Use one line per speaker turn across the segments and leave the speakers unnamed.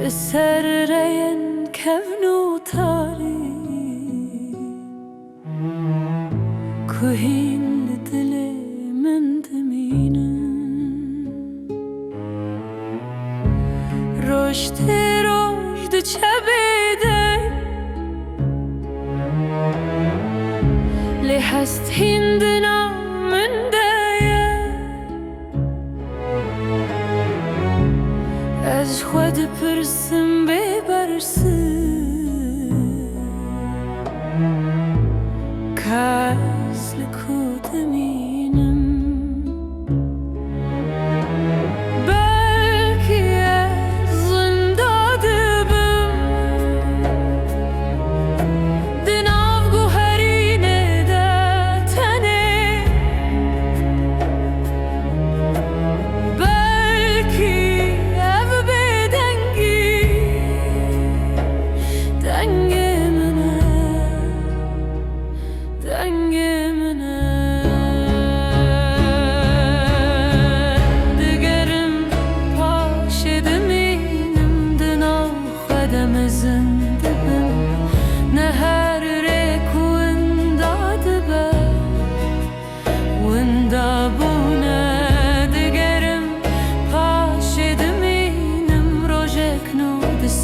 لسر رين كفنو تاري كوهين دلي من دمينم رشد چبیده لی هست هندنا من دایه از خود پرسم ببرسم کاس لکوت مینم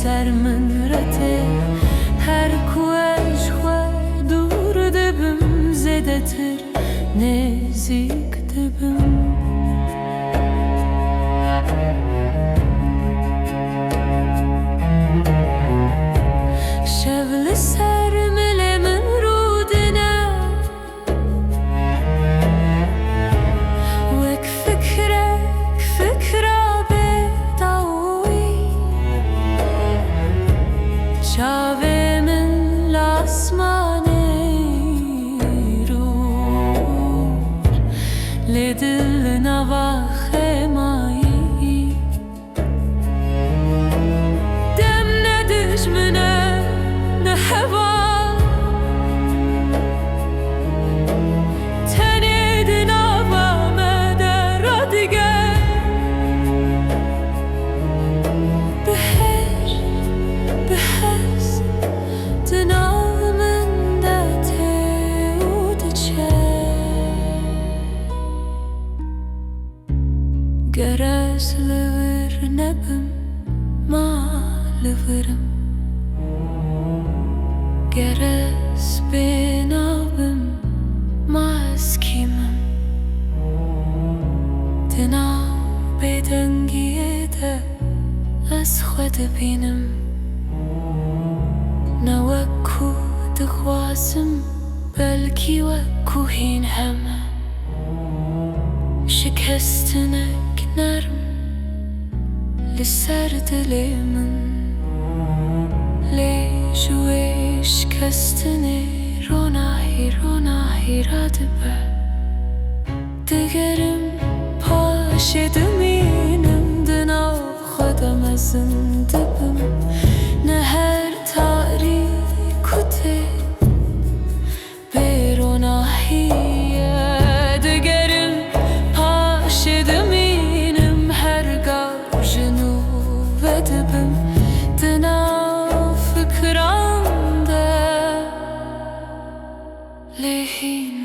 سر من رته هر کوش خود دور دبم زده تر نزیک دبم شبل سر مل من رودنا وک فکره چاوه من لاسمانی روش لدل نواخه مایی دم ندش منه نه هوا تنید نوامه در دیگه گرس لور نبم ما لورم گرس بنابم ما اسکیمم دنا بدنگیه ده از خود بینم نوکو دخواسم بلکی وکو هین همه شکستنک نرم لسر دل من لی جوی شکستنه روناهی را دبه دگرم پاش دمینم دنا خودم ازم دبم نه هر تاریکوته بروناهیه دگرم پاش دمینم هرگاه جنوب دبم دنا فکرم ده لحین